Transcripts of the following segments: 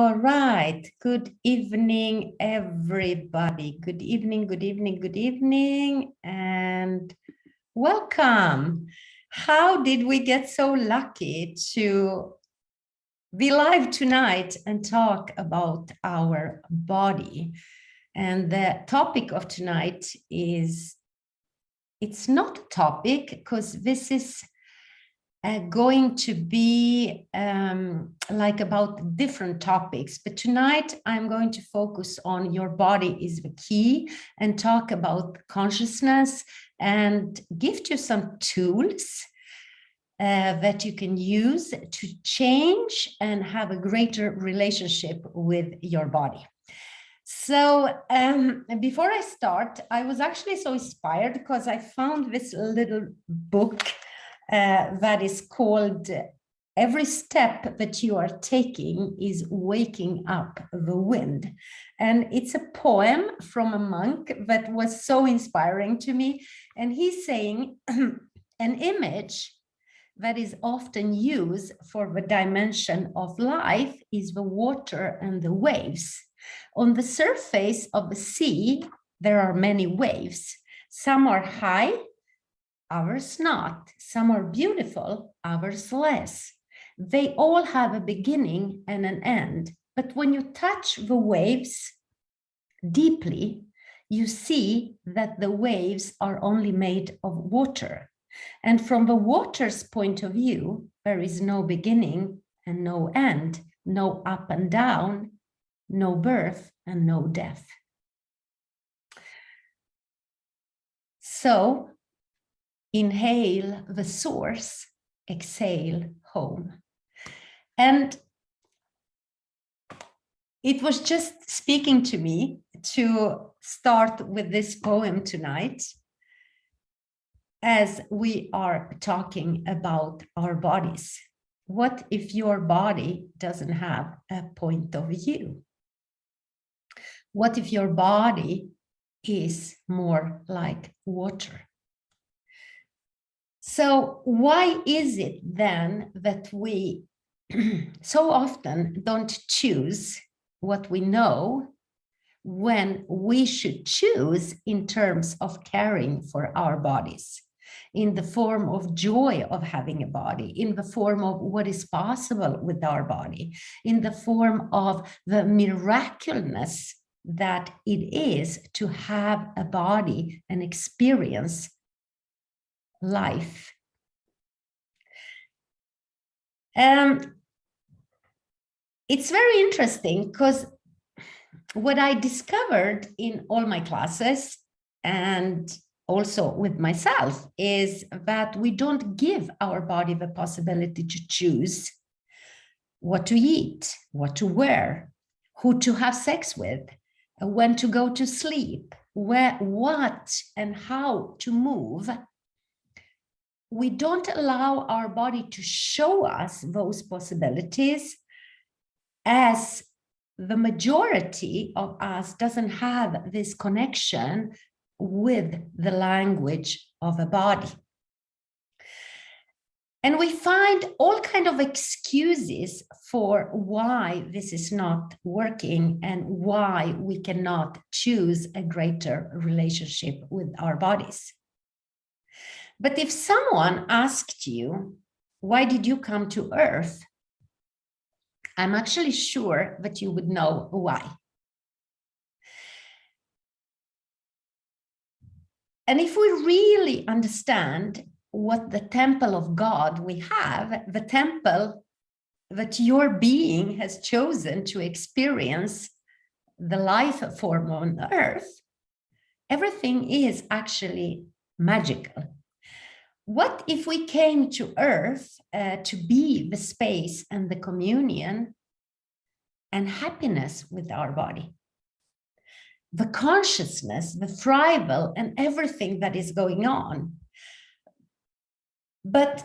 All right. Good evening, everybody. Good evening, good evening, good evening, and welcome. How did we get so lucky to be live tonight and talk about our body? And the topic of tonight is, it's not a topic because this is going to be like about different topics, but tonight I'm going to focus on your body is the key and talk about consciousness and give you some tools that you can use to change and have a greater relationship with your body. So before I start, I was actually so inspired because I found this little book that is called Every Step That You Are Taking is Waking Up the Wind. And it's a poem from a monk that was so inspiring to me. And he's saying an image that is often used for the dimension of life is the water and the waves. On the surface of the sea, there are many waves. Some are high, others not. Some are beautiful, others less. They all have a beginning and an end. But when you touch the waves deeply, you see that the waves are only made of water. And from the water's point of view, there is no beginning and no end, no up and down, no birth and no death. So, inhale the source, exhale home. And it was just speaking to me to start with this poem tonight, as we are talking about our bodies. What if your body doesn't have a point of view? What if your body is more like water? So why is it then that we so often don't choose what we know when we should choose in terms of caring for our bodies, in the form of joy of having a body, in the form of what is possible with our body, in the form of the miraculousness that it is to have a body and experience life. It's very interesting because what I discovered in all my classes and also with myself is that we don't give our body the possibility to choose what to eat, what to wear, who to have sex with, when to go to sleep, where, what and how to move. We don't allow our body to show us those possibilities, as the majority of us doesn't have this connection with the language of a body. And we find all kinds of excuses for why this is not working and why we cannot choose a greater relationship with our bodies. But if someone asked you, why did you come to Earth? I'm actually sure that you would know why. And if we really understand what the temple of God we have, the temple that your being has chosen to experience the life form on Earth, everything is actually magical. What if we came to Earth to be the space and the communion and happiness with our body? The consciousness, the thrival, and everything that is going on. But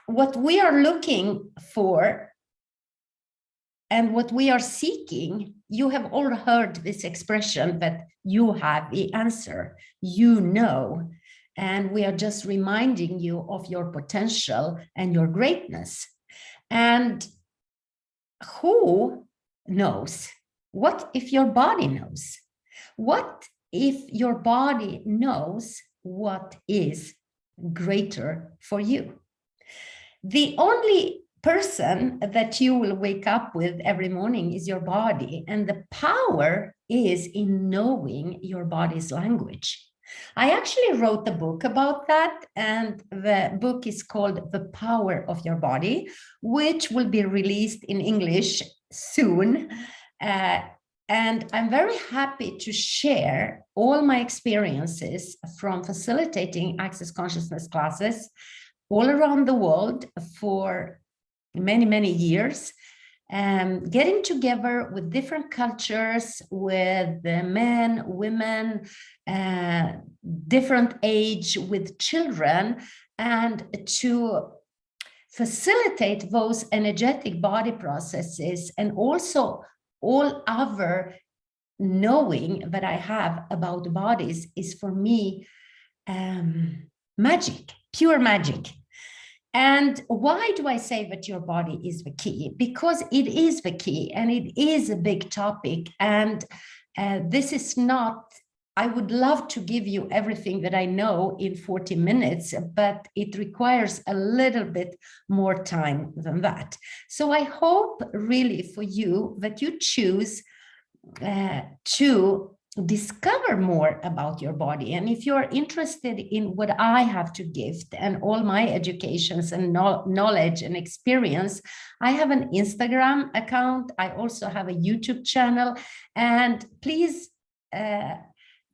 what we are looking for and what we are seeking, you have all heard this expression that you have the answer, you know. And we are just reminding you of your potential and your greatness. And who knows? What if your body knows? What if your body knows what is greater for you? The only person that you will wake up with every morning is your body, and the power is in knowing your body's language. I actually wrote a book about that, and the book is called The Power of Your Body, which will be released in English soon. And I'm very happy to share all my experiences from facilitating Access Consciousness classes all around the world for many, many years, getting together with different cultures, with men, women, different age, with children, and to facilitate those energetic body processes, and also all other knowing that I have about bodies is for me magic, pure magic. And why do I say that your body is the key? Because it is the key, and it is a big topic. And this is not, I would love to give you everything that I know in 40 minutes, but it requires a little bit more time than that. So I hope really for you that you choose to discover more about your body. And if you're interested in what I have to give and all my educations and knowledge and experience, I have an Instagram account. I also have a YouTube channel. And please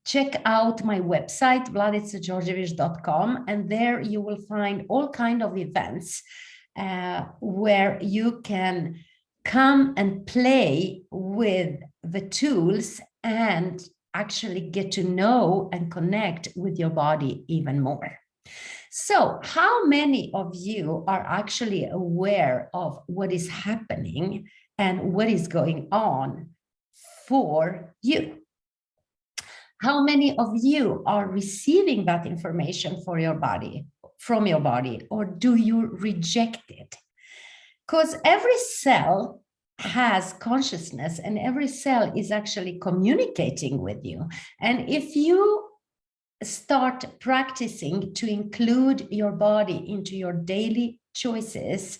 check out my website, vladicadjordjevic.com, and there you will find all kinds of events where you can come and play with the tools and actually get to know and connect with your body even more. So how many of you are actually aware of what is happening and what is going on for you? How many of you are receiving that information for your body, from your body, or do you reject it? Because every cell has consciousness, and every cell is actually communicating with you. And if you start practicing to include your body into your daily choices,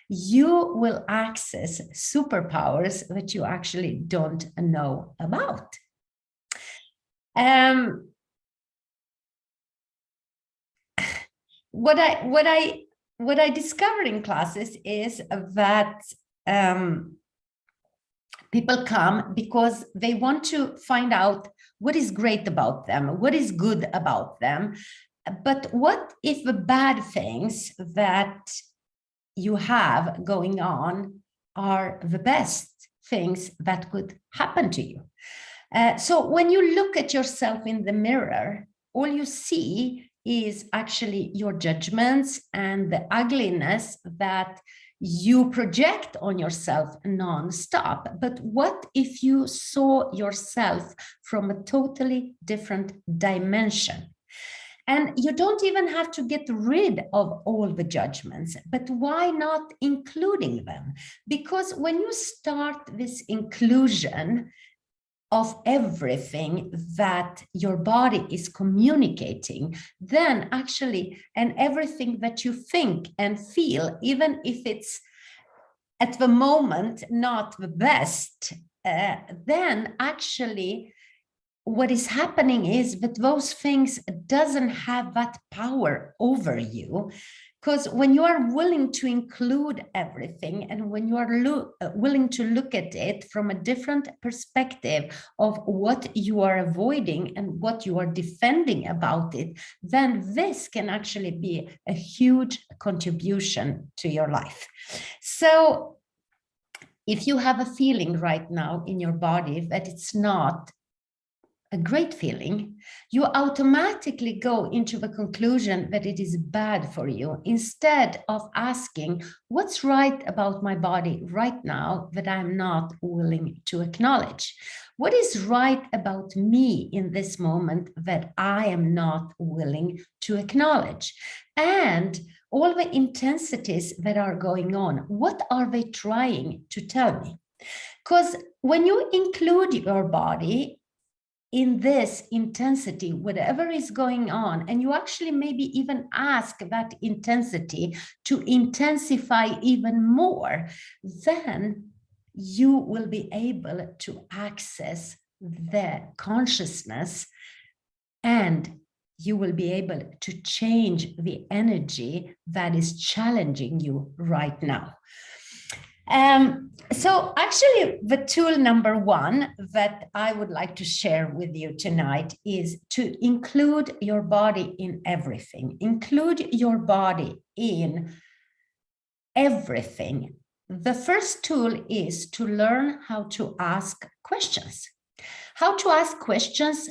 you will access superpowers that you actually don't know about. What I discovered in classes is that people come because they want to find out what is great about them, what is good about them. But what if the bad things that you have going on are the best things that could happen to you? So when you look at yourself in the mirror, all you see is actually your judgments and the ugliness that you project on yourself non-stop. But what if you saw yourself from a totally different dimension? And you don't even have to get rid of all the judgments, but why not including them? Because when you start this inclusion of everything that your body is communicating, then actually, and everything that you think and feel, even if it's at the moment not the best, then actually what is happening is that those things doesn't have that power over you. Because when you are willing to include everything, and when you are willing to look at it from a different perspective of what you are avoiding and what you are defending about it, then this can actually be a huge contribution to your life. So if you have a feeling right now in your body that it's not a great feeling, you automatically go into the conclusion that it is bad for you, instead of asking, what's right about my body right now that I'm not willing to acknowledge? What is right about me in this moment that I am not willing to acknowledge? And all the intensities that are going on, what are they trying to tell me? Because when you include your body in this intensity, whatever is going on, and you actually maybe even ask that intensity to intensify even more, then you will be able to access the consciousness, and you will be able to change the energy that is challenging you right now. So actually, the tool number one that I would like to share with you tonight is to include your body in everything. Include your body in everything. The first tool is to learn how to ask questions. How to ask questions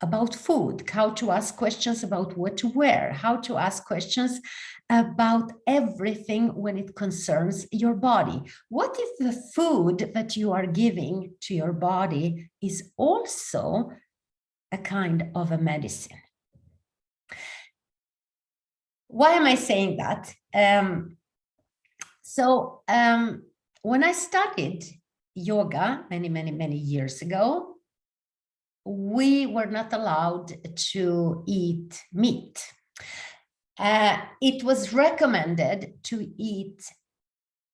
about food, how to ask questions about what to wear, how to ask questions about everything when it concerns your body. What if the food that you are giving to your body is also a kind of a medicine? Why am I saying that? When I started yoga many years ago, we were not allowed to eat meat. It was recommended to eat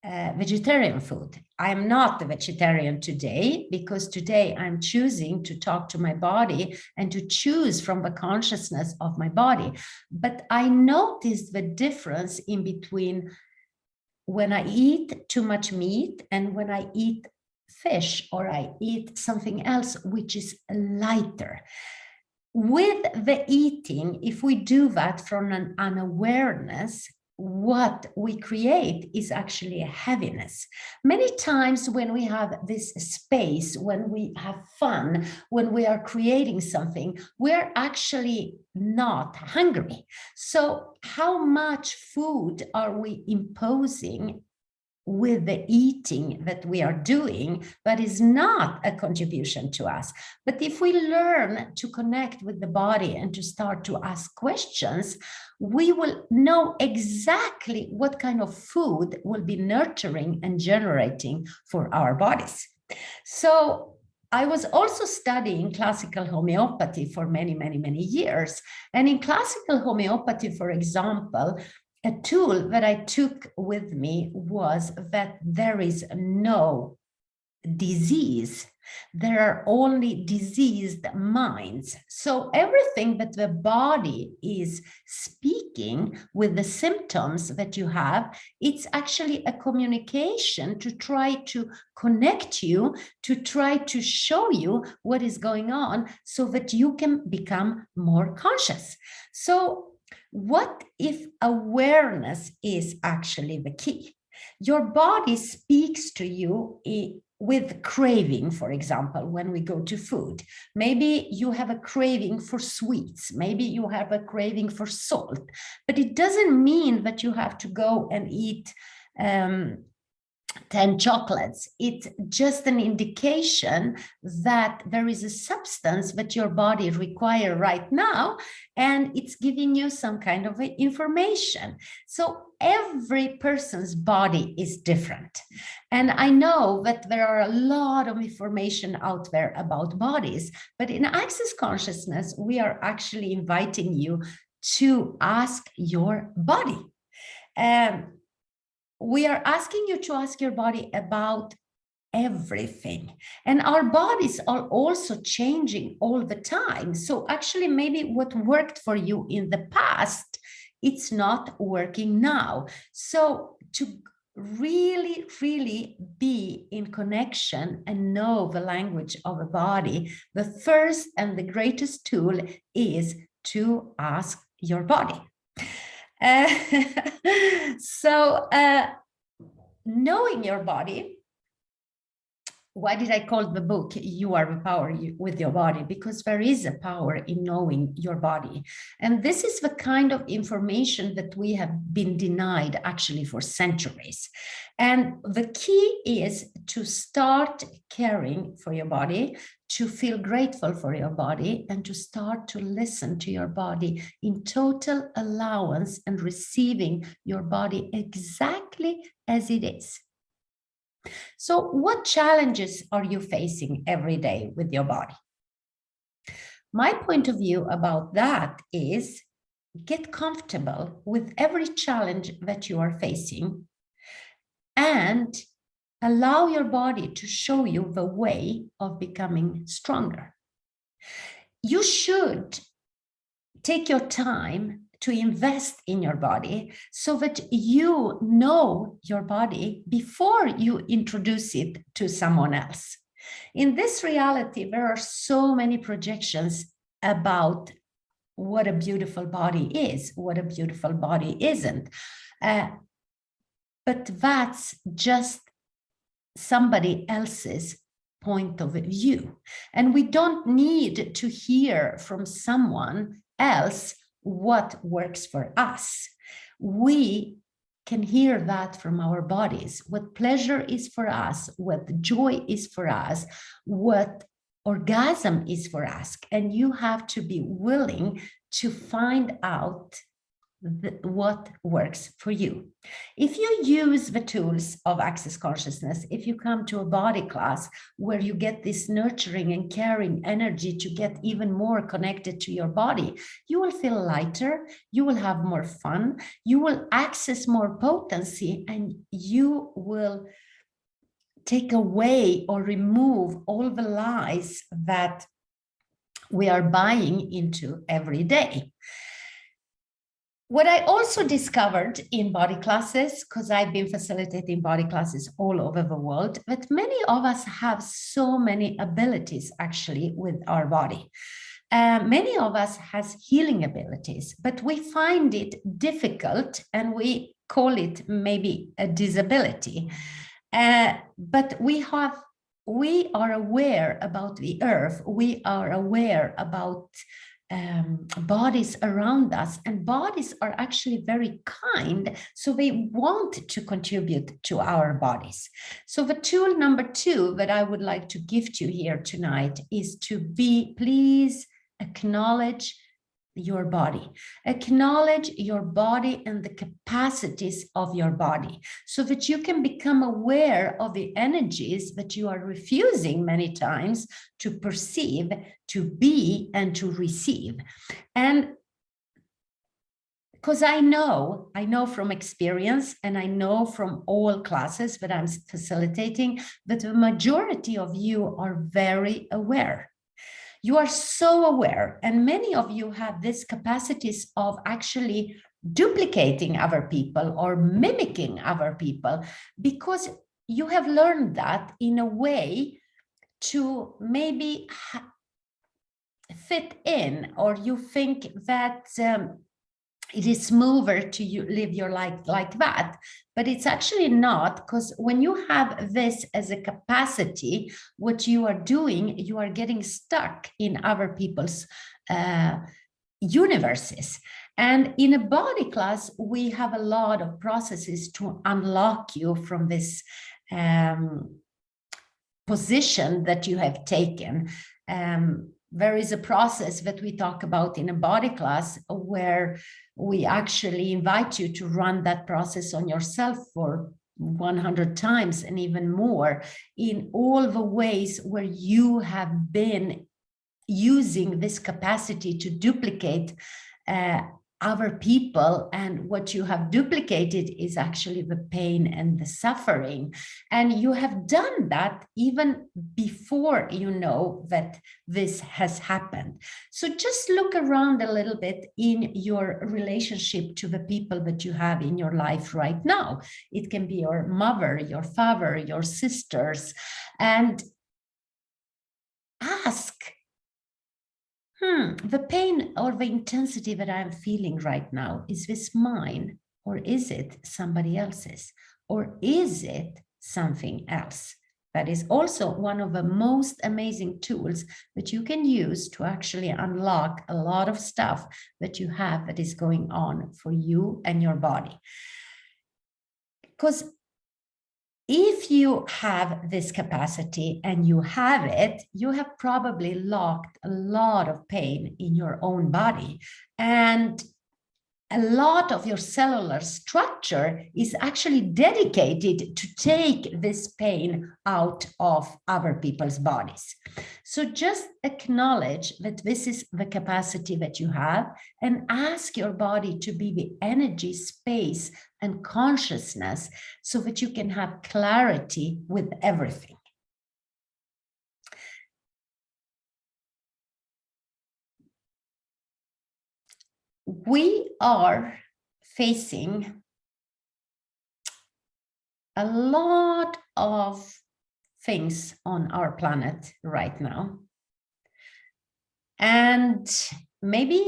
vegetarian food. I'm not a vegetarian today, because today I'm choosing to talk to my body and to choose from the consciousness of my body. But I noticed the difference in between when I eat too much meat and when I eat fish or I eat something else which is lighter. With the eating, if we do that from an unawareness, what we create is actually a heaviness. Many times when we have this space, when we have fun, when we are creating something, we're actually not hungry. So how much food are we imposing with the eating that we are doing that is not a contribution to us? But if we learn to connect with the body and to start to ask questions, we will know exactly what kind of food will be nurturing and generating for our bodies. So I was also studying classical homeopathy for many years. And in classical homeopathy, for example, a tool that I took with me was that there is no disease. There are only diseased minds. So everything that the body is speaking with the symptoms that you have, it's actually a communication to try to connect you, to try to show you what is going on so that you can become more conscious. So what if awareness is actually the key? Your body speaks to you with craving, for example, when we go to food. Maybe you have a craving for sweets. Maybe you have a craving for salt. But it doesn't mean that you have to go and eat 10 chocolates. It's just an indication that there is a substance that your body requires right now, and it's giving you some kind of information. So every person's body is different. And I know that there are a lot of information out there about bodies, but in Access Consciousness, we are actually inviting you to ask your body. We are asking you to ask your body about everything. And our bodies are also changing all the time. So actually, maybe what worked for you in the past, it's not working now. So to really be in connection and know the language of a body, the first and the greatest tool is to ask your body. Knowing your body, why did I call the book You Are the Power with Your Body? Because there is a power in knowing your body. And this is the kind of information that we have been denied actually for centuries. And the key is to start caring for your body, to feel grateful for your body, and to start to listen to your body in total allowance and receiving your body exactly as it is. So what challenges are you facing every day with your body? My point of view about that is get comfortable with every challenge that you are facing and allow your body to show you the way of becoming stronger. You should take your time to invest in your body so that you know your body before you introduce it to someone else. In this reality, there are so many projections about what a beautiful body is, what a beautiful body isn't. But that's just somebody else's point of view. And we don't need to hear from someone else what works for us. We can hear that from our bodies, what pleasure is for us, what joy is for us, what orgasm is for us. And you have to be willing to find out what works for you. If you use the tools of Access Consciousness, if you come to a body class where you get this nurturing and caring energy to get even more connected to your body, you will feel lighter, you will have more fun, you will access more potency, and you will take away or remove all the lies that we are buying into every day. What I also discovered in body classes, because I've been facilitating body classes all over the world, that many of us have so many abilities actually with our body. Many of us has healing abilities, but we find it difficult and we call it maybe a disability. But we are aware about the earth, we are aware about bodies around us, and bodies are actually very kind, so they want to contribute to our bodies. So the tool number 2 that I would like to gift you here tonight is to please acknowledge your body. Acknowledge your body and the capacities of your body so that you can become aware of the energies that you are refusing many times to perceive, to be, and to receive. And because I know from experience, and I know from all classes that I'm facilitating, that the majority of you are very aware. You are so aware, and many of you have this capacities of actually duplicating other people or mimicking other people because you have learned that in a way to maybe fit in, or you think that it is smoother to live your life like that, but it's actually not, because when you have this as a capacity, what you are doing, you are getting stuck in other people's universes. And in a body class, we have a lot of processes to unlock you from this position that you have taken. There is a process that we talk about in a body class where we actually invite you to run that process on yourself for 100 times and even more, in all the ways where you have been using this capacity to duplicate other people, and what you have duplicated is actually the pain and the suffering. And you have done that even before you know that this has happened. So just look around a little bit in your relationship to the people that you have in your life right now. It can be your mother, your father, your sisters, and ask, the pain or the intensity that I'm feeling right now, is this mine, or is it somebody else's, or is it something else? That is also one of the most amazing tools that you can use to actually unlock a lot of stuff that you have that is going on for you and your body. Because if you have this capacity and you have it, you have probably locked a lot of pain in your own body. And a lot of your cellular structure is actually dedicated to take this pain out of other people's bodies. So just acknowledge that this is the capacity that you have and ask your body to be the energy, space, and consciousness so that you can have clarity with everything. We are facing a lot of things on our planet right now. And maybe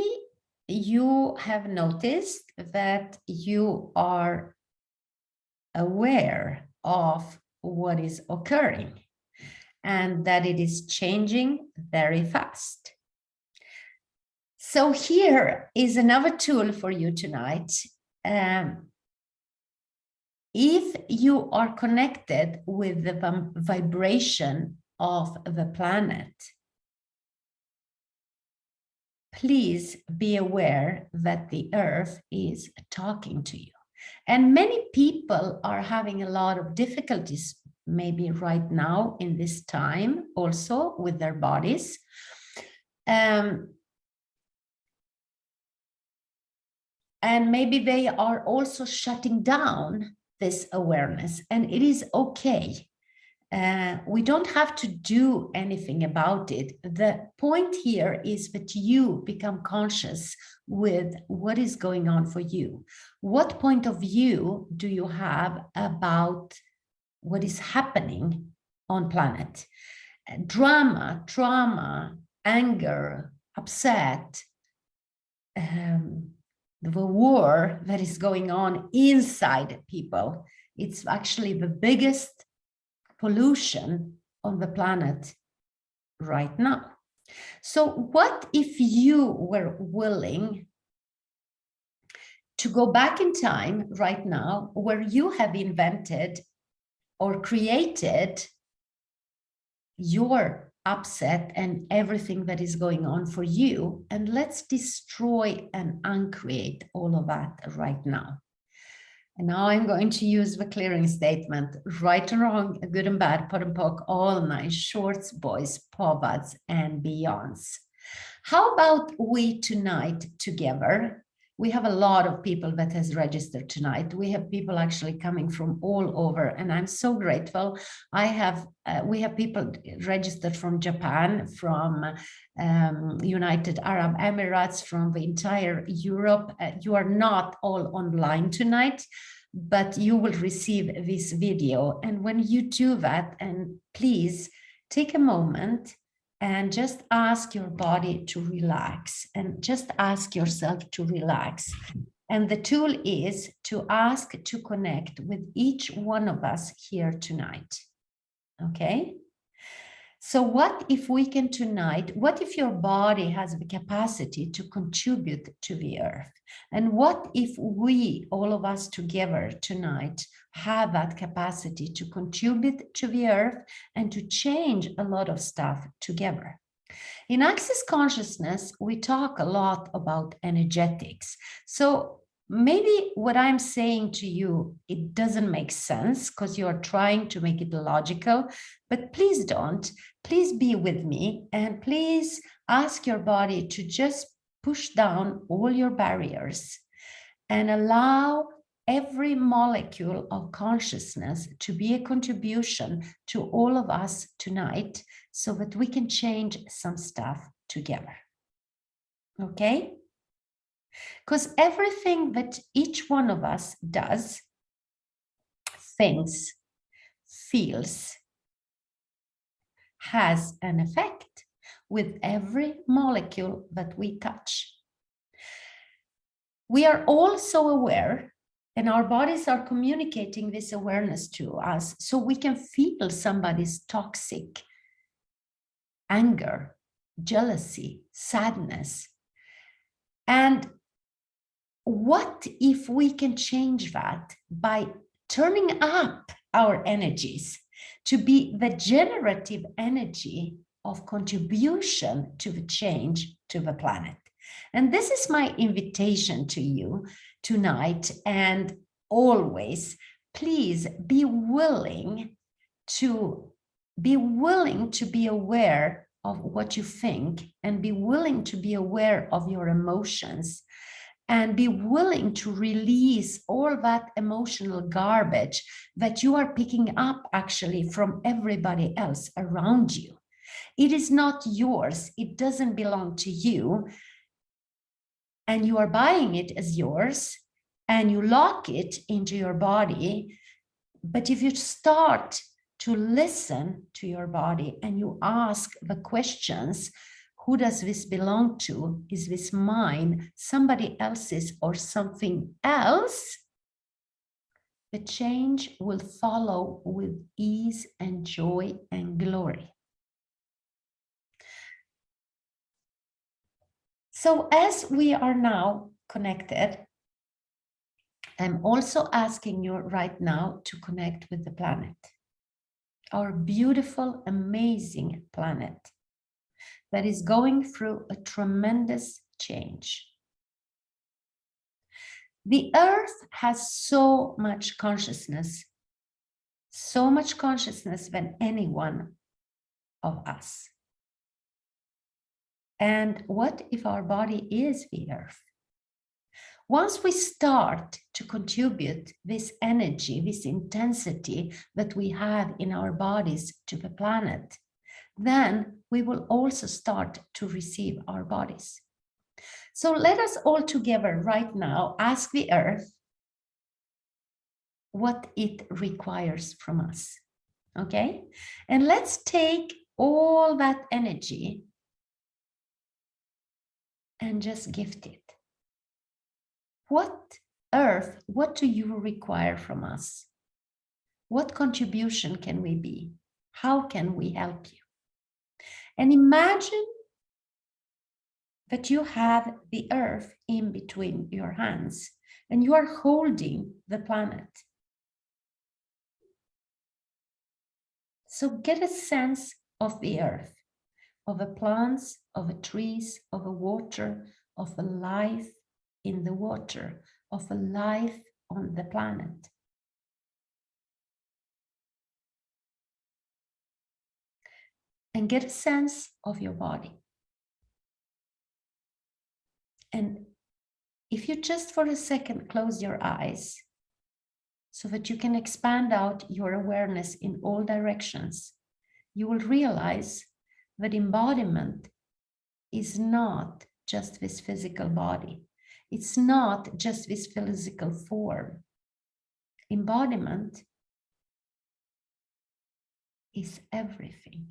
you have noticed that you are aware of what is occurring and that it is changing very fast. So here is another tool for you tonight. If you are connected with the vibration of the planet, please be aware that the earth is talking to you. And many people are having a lot of difficulties, maybe right now in this time, also with their bodies. And maybe they are also shutting down this awareness, and it is okay. We don't have to do anything about it. The point here is that you become conscious with what is going on for you. What point of view do you have about what is happening on planet? Drama, trauma, anger, upset, the war that is going on inside people. It's actually the biggest pollution on the planet right now. So what if you were willing to go back in time right now, where you have invented or created your upset and everything that is going on for you, and let's destroy and uncreate all of that right now. And now I'm going to use the clearing statement: right or wrong, good and bad, pot and pock, all nice, shorts, boys, povats, and beyonds. How about we tonight together? We have a lot of people that has registered tonight. We have people actually coming from all over, and I'm so grateful. We have people registered from Japan, from United Arab Emirates, from the entire Europe. You are not all online tonight, but you will receive this video. And when you do that, and please take a moment and just ask your body to relax, and just ask yourself to relax. And the tool is to ask to connect with each one of us here tonight. Okay? So what if we can tonight, what if your body has the capacity to contribute to the earth? And what if we, all of us together tonight, have that capacity to contribute to the earth and to change a lot of stuff together? In Access Consciousness, we talk a lot about energetics. So maybe what I'm saying to you, it doesn't make sense because you are trying to make it logical, but please don't. Please be with me, and please ask your body to just push down all your barriers and allow every molecule of consciousness to be a contribution to all of us tonight, so that we can change some stuff together. Okay? Because everything that each one of us does, thinks, feels, has an effect with every molecule that we touch. We are also aware, and our bodies are communicating this awareness to us, so we can feel somebody's toxic anger, jealousy, sadness. And what if we can change that by turning up our energies to be the generative energy of contribution to the change to the planet? And this is my invitation to you tonight and always. Please be willing to be aware of what you think, and be willing to be aware of your emotions, and be willing to release all that emotional garbage that you are picking up actually from everybody else around you. It is not yours. It doesn't belong to you. And you are buying it as yours, and you lock it into your body. But if you start to listen to your body and you ask the questions, who does this belong to? Is this mine, somebody else's, or something else? The change will follow with ease and joy and glory. So as we are now connected, I'm also asking you right now to connect with the planet, our beautiful, amazing planet that is going through a tremendous change. The earth has so much consciousness than any one of us. And what if our body is the earth? Once we start to contribute this energy, this intensity that we have in our bodies to the planet, then we will also start to receive our bodies. So let us all together right now ask the earth what it requires from us, okay? And let's take all that energy and just gift it. What, earth, what do you require from us? What contribution can we be? How can we help you? And imagine that you have the earth in between your hands and you are holding the planet. So get a sense of the earth, of the plants, of the trees, of the water, of the life in the water, of the life on the planet. And get a sense of your body. And if you just for a second close your eyes so that you can expand out your awareness in all directions, you will realize that embodiment is not just this physical body. It's not just this physical form. Embodiment is everything.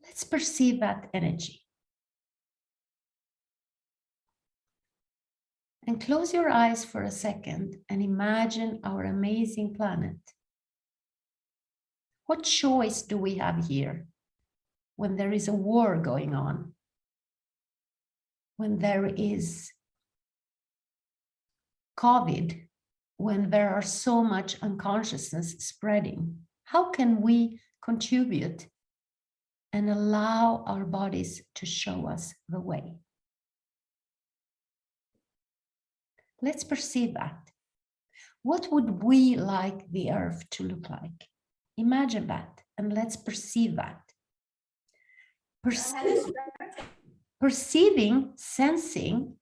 Let's perceive that energy. And close your eyes for a second and imagine our amazing planet. What choice do we have here when there is a war going on? When there is COVID, when there are so much unconsciousness spreading? How can we contribute and allow our bodies to show us the way? Let's perceive that. What would we like the earth to look like? Imagine that, and let's perceive that. Perceiving, sensing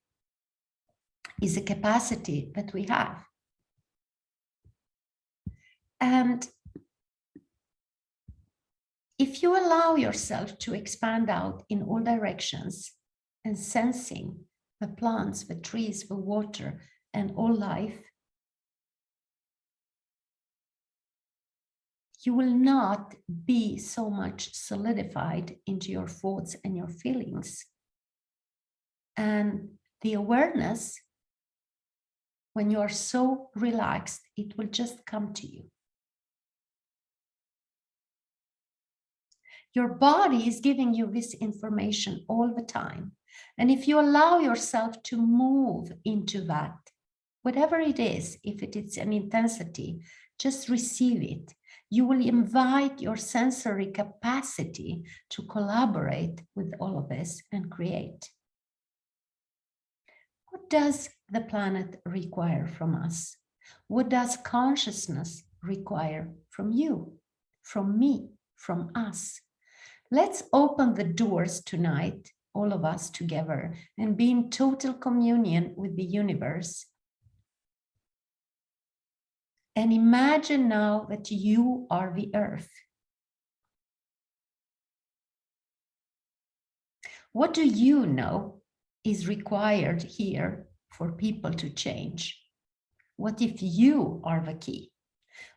is a capacity that we have. And if you allow yourself to expand out in all directions and sensing the plants, the trees, the water, and all life, you will not be so much solidified into your thoughts and your feelings. And the awareness, when you are so relaxed, it will just come to you. Your body is giving you this information all the time. And if you allow yourself to move into that, whatever it is, if it is an intensity, just receive it. You will invite your sensory capacity to collaborate with all of this and create. What does the planet require from us? What does consciousness require from you, from me, from us? Let's open the doors tonight, all of us together, and be in total communion with the universe. And imagine now that you are the earth. What do you know is required here for people to change? What if you are the key?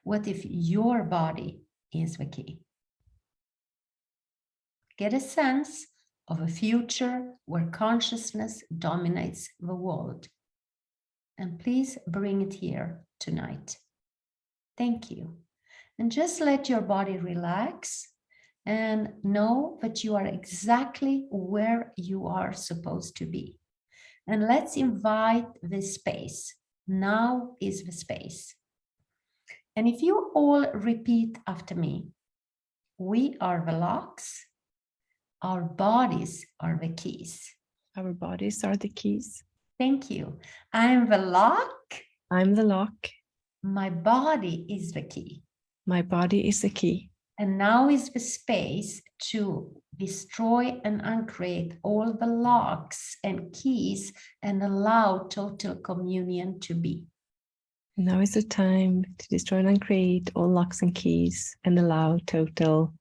What if your body is the key? Get a sense of a future where consciousness dominates the world. And please bring it here tonight. Thank you. And just let your body relax and know that you are exactly where you are supposed to be. And let's invite this space. Now is the space. And if you all repeat after me, we are the locks, our bodies are the keys. Our bodies are the keys. Thank you. I'm the lock. I'm the lock. My body is the key. My body is the key. And now is the space to destroy and uncreate all the locks and keys and allow total communion to be. Now is the time to destroy and uncreate all locks and keys and allow total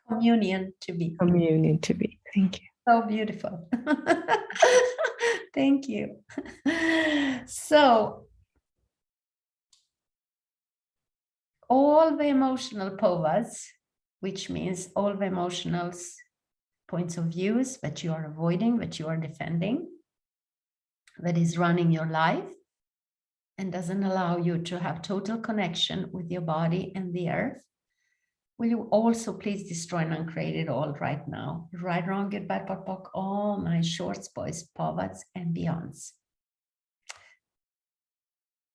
communion to be. Communion to be. Thank you. So beautiful. Thank you. So, all the emotional povas, which means all the emotional points of views that you are avoiding, that you are defending, that is running your life and doesn't allow you to have total connection with your body and the earth, will you also please destroy and uncreate it all right now? Right, wrong, good, bad, pot, pock, all my shorts, boys, povas, and beyonds.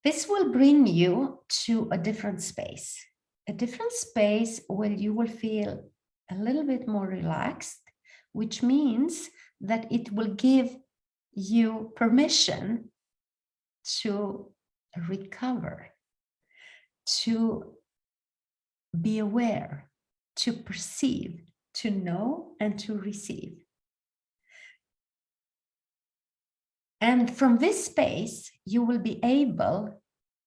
This will bring you to a different space where you will feel a little bit more relaxed, which means that it will give you permission to recover, to be aware, to perceive, to know, and to receive. And from this space, you will be able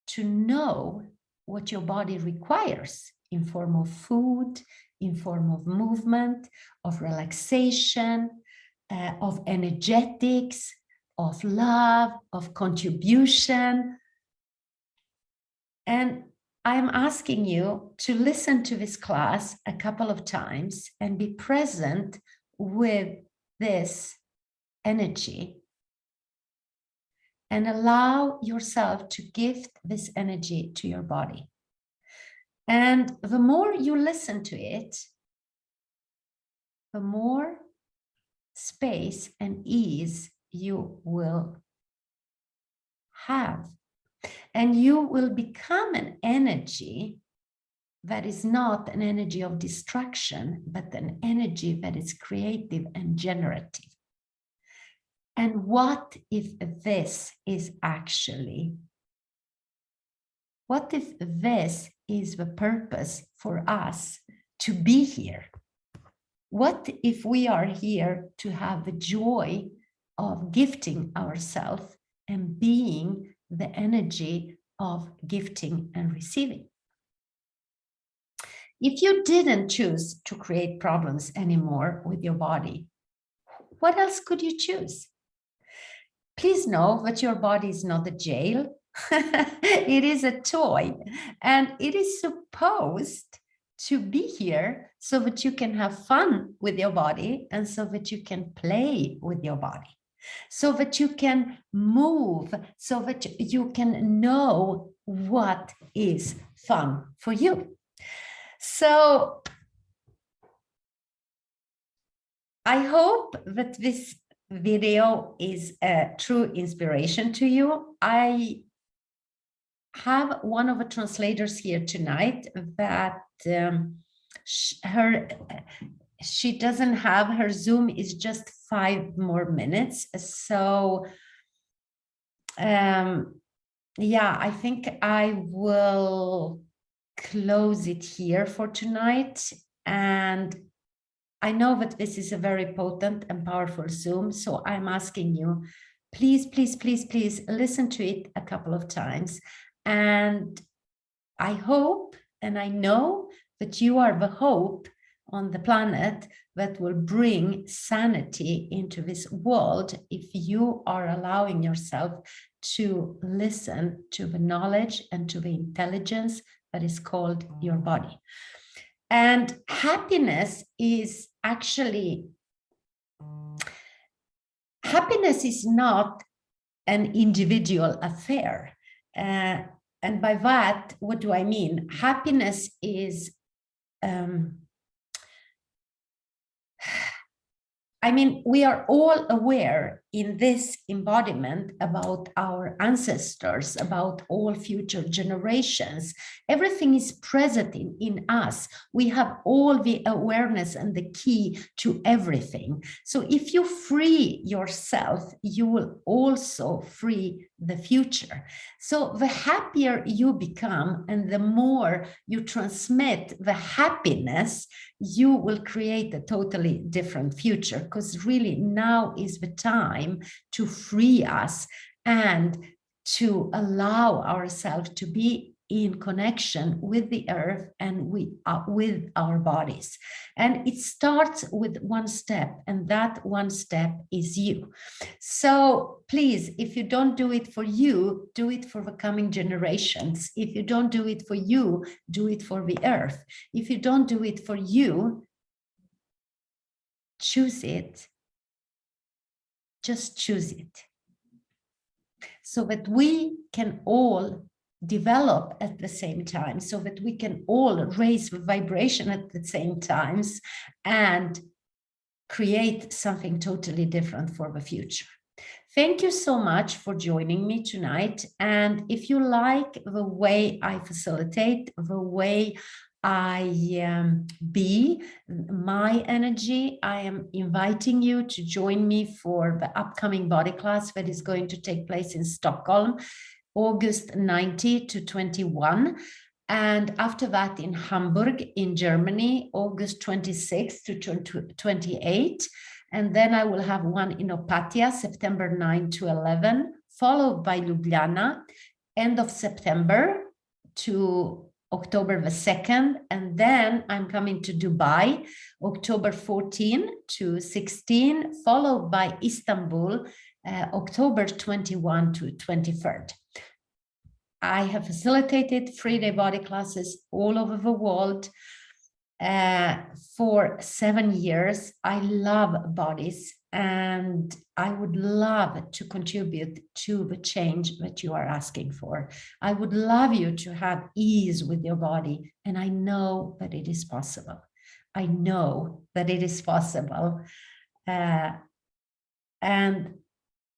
to know what your body requires in form of food, in form of movement, of relaxation, of energetics, of love, of contribution. And I'm asking you to listen to this class a couple of times and be present with this energy and allow yourself to gift this energy to your body. And the more you listen to it, the more space and ease you will have. And you will become an energy that is not an energy of destruction, but an energy that is creative and generative. And what if this is actually, what if this is the purpose for us to be here? What if we are here to have the joy of gifting ourselves and being the energy of gifting and receiving? If you didn't choose to create problems anymore with your body, what else could you choose? Please know that your body is not a jail. It is a toy, and it is supposed to be here so that you can have fun with your body and so that you can play with your body, so that you can move, so that you can know what is fun for you. So I hope that this video is a true inspiration to you. I have one of the translators here tonight that she doesn't have, her Zoom is just 5 more minutes. So yeah, I think I will close it here for tonight. And I know that this is a very potent and powerful Zoom, so I'm asking you, please, please, please, please listen to it a couple of times. And I hope, and I know that you are the hope on the planet that will bring sanity into this world if you are allowing yourself to listen to the knowledge and to the intelligence that is called your body. And happiness is actually, happiness is not an individual affair. And by that, what do I mean? Happiness is, I mean, we are all aware in this embodiment about our ancestors, about all future generations. Everything is present in us. We have all the awareness and the key to everything. So if you free yourself, you will also free the future. So the happier you become and the more you transmit the happiness, you will create a totally different future, because really now is the time to free us and to allow ourselves to be in connection with the earth and with our bodies. And it starts with one step, and that one step is you. So please, if you don't do it for you, do it for the coming generations. If you don't do it for you, do it for the earth. If you don't do it for you, choose it. Just choose it, so that we can all develop at the same time, so that we can all raise the vibration at the same times and create something totally different for the future. Thank you so much for joining me tonight. And if you like the way I facilitate, the way I be my energy, I am inviting you to join me for the upcoming body class that is going to take place in Stockholm, August 19 to 21. And after that in Hamburg in Germany, August 26 to 28. And then I will have one in Opatia, September 9 to 11, followed by Ljubljana, end of September to October the 2nd. And then I'm coming to Dubai, October 14 to 16, followed by Istanbul, October 21 to 23rd. I have facilitated 3-day body classes all over the world for 7 years. I love bodies, and I would love to contribute to the change that you are asking for. I would love you to have ease with your body, and I know that it is possible. I know that it is possible. And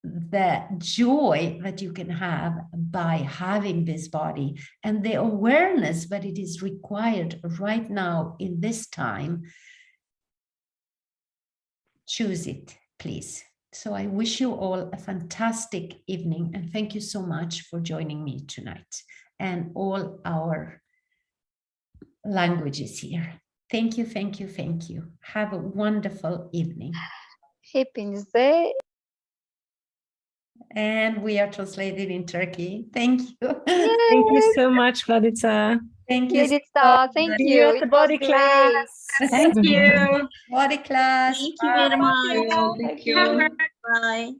the joy that you can have by having this body and the awareness that it is required right now in this time, choose it, please. So I wish you all a fantastic evening, and thank you so much for joining me tonight and all our languages here. Thank you, thank you, thank you. Have a wonderful evening. Hepinize And we are translated in Turkey. Thank you. Thank you so much, Vladica. Thank you. Vladica, thank See you. you at It the was body great. class. Thank you. Body class. Thank you very much. Thank you. Bye.